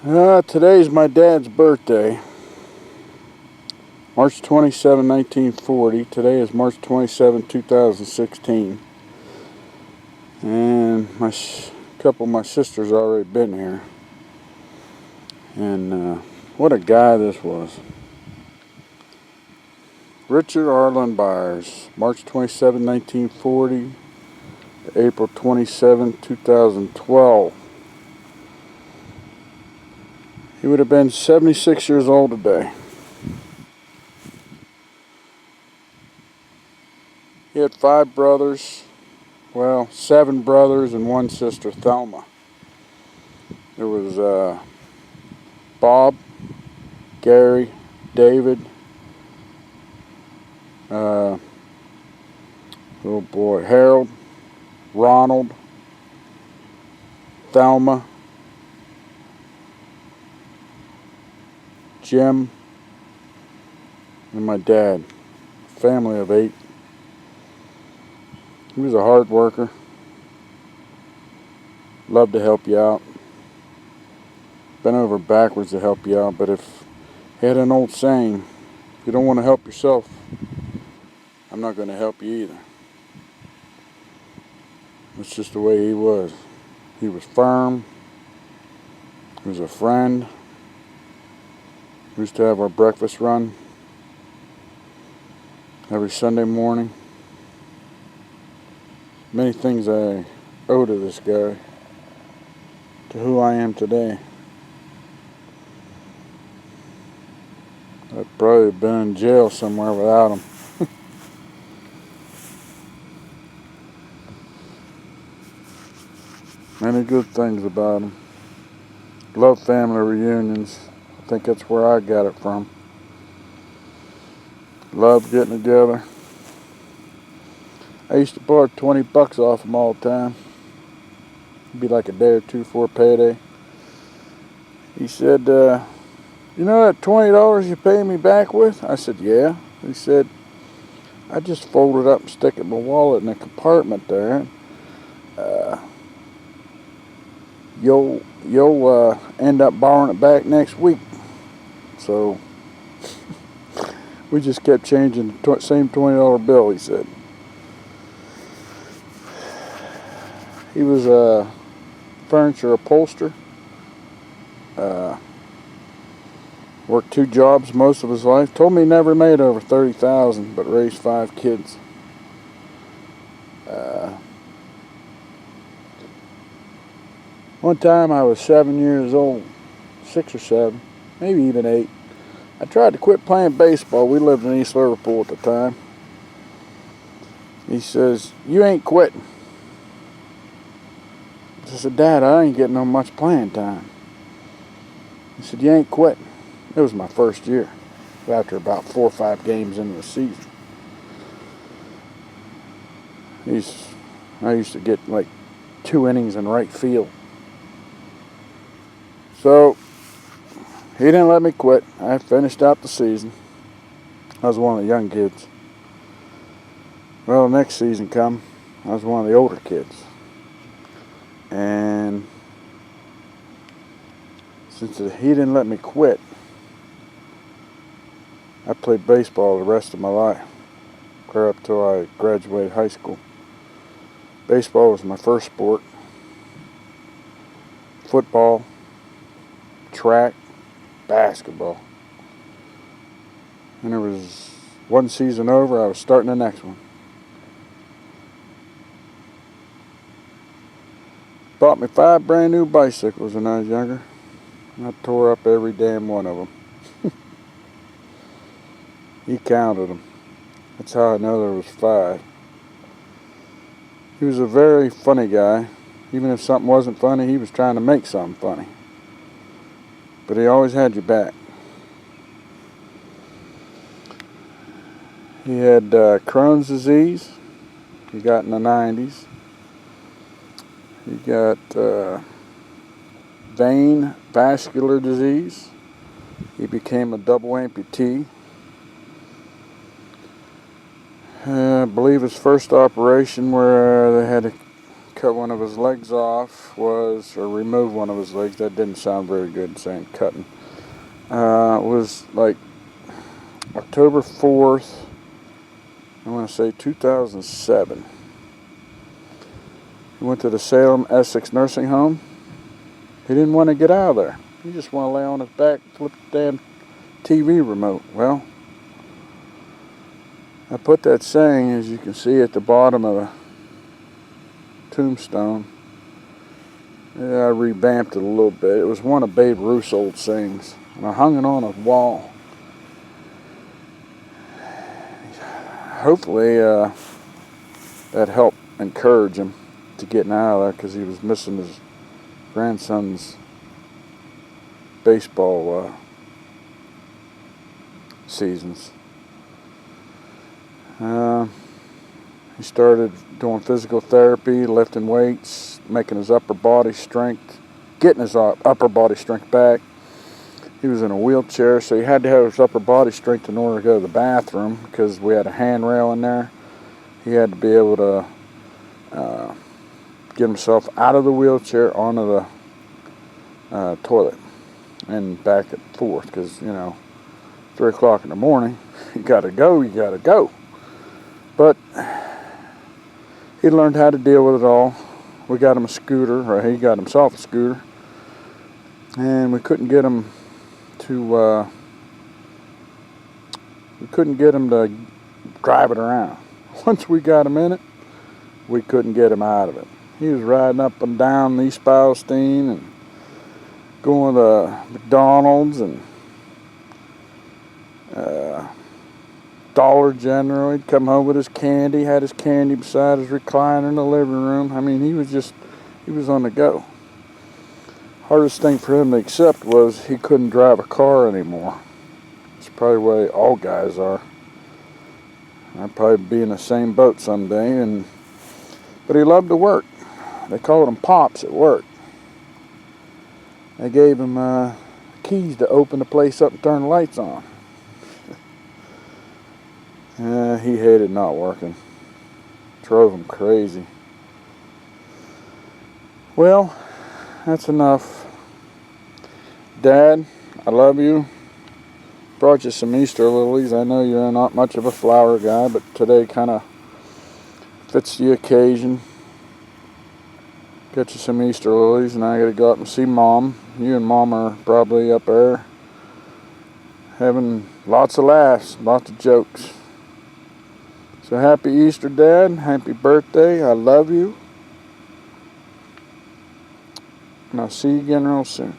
Today's my dad's birthday. March 27, 1940. Today is March 27, 2016. And a couple of my sisters already been here. And what a guy this was. Richard Arlen Byers, March 27, 1940 to April 27, 2012. He would have been 76 years old today. He had 5 brothers, well, 7 brothers and 1 sister, Thelma. There was Bob, Gary, David, Harold, Ronald, Thelma, Jim, and my dad. Family of 8. He was a hard worker. Loved to help you out. Bent over backwards to help you out, but he had an old saying, if you don't want to help yourself, I'm not going to help you either. That's just the way he was. He was firm. He was a friend. We used to have our breakfast run every Sunday morning. Many things I owe to this guy, to who I am today. I'd probably have been in jail somewhere without him. Many good things about him. Love family reunions. I think that's where I got it from. Love getting together. I used to borrow $20 off him all the time. It'd be like a day or two for a payday. He said, you know that $20 you pay me back with? I said, yeah. He said, I just fold it up and stick it in my wallet in the compartment there. You'll end up borrowing it back next week. So we just kept changing the same $20 bill, he said. He was a furniture upholsterer. Worked 2 jobs most of his life. Told me he never made over $30,000, but raised 5 kids. One time I was 7 years old, 6 or 7, maybe even 8. I tried to quit playing baseball. We lived in East Liverpool at the time. He says, you ain't quitting. I said, Dad, I ain't getting no much playing time. He said, you ain't quitting. It was my first year, after about 4 or 5 games into the season. I used to get like 2 innings in right field. So, he didn't let me quit. I finished out the season. I was one of the young kids. Well, the next season come, I was one of the older kids. And since he didn't let me quit, I played baseball the rest of my life, clear up till I graduated high school. Baseball was my first sport. Football, track, basketball. And there was one season over, I was starting the next one. Bought me 5 brand new bicycles when I was younger. And I tore up every damn one of them. He counted them. That's how I know there was 5. He was a very funny guy. Even if something wasn't funny, he was trying to make something funny. But he always had your back. He had Crohn's disease. He got in the 90s. He got vein vascular disease. He became a double amputee. I believe his first operation where they had to cut one of his legs off was, or remove one of his legs. That didn't sound very good saying cutting. Was like October 4th, I want to say 2007. He went to the Salem, Essex nursing home. He didn't want to get out of there. He just wanted to lay on his back, flip the damn TV remote. Well, I put that saying, as you can see at the bottom of the tombstone. Yeah, I revamped it a little bit. It was one of Babe Ruth's old sayings, and I hung it on a wall. Hopefully that helped encourage him to getting out of there, because he was missing his grandson's baseball seasons. He started doing physical therapy, lifting weights, making his upper body strength, getting his upper body strength back. He was in a wheelchair, so he had to have his upper body strength in order to go to the bathroom, because we had a handrail in there. He had to be able to get himself out of the wheelchair onto the toilet and back and forth, because, 3 o'clock in the morning, you gotta go. But he learned how to deal with it all. We got him a scooter, or he got himself a scooter, and we couldn't get him to drive it around. Once we got him in it, we couldn't get him out of it. He was riding up and down East Palestine and going to McDonald's and Dollar General. He'd come home with his candy, had his candy beside his recliner in the living room. I mean, he was on the go. Hardest thing for him to accept was he couldn't drive a car anymore. It's probably the way all guys are. I'd probably be in the same boat someday. But he loved to work. They called him Pops at work. They gave him keys to open the place up and turn the lights on. He hated not working. Drove him crazy. Well, that's enough. Dad, I love you. Brought you some Easter lilies. I know you're not much of a flower guy, but today kind of fits the occasion. Get you some Easter lilies, and I gotta go up and see Mom. You and Mom are probably up there having lots of laughs, lots of jokes. So happy Easter, Dad. Happy birthday. I love you. And I'll see you again real soon.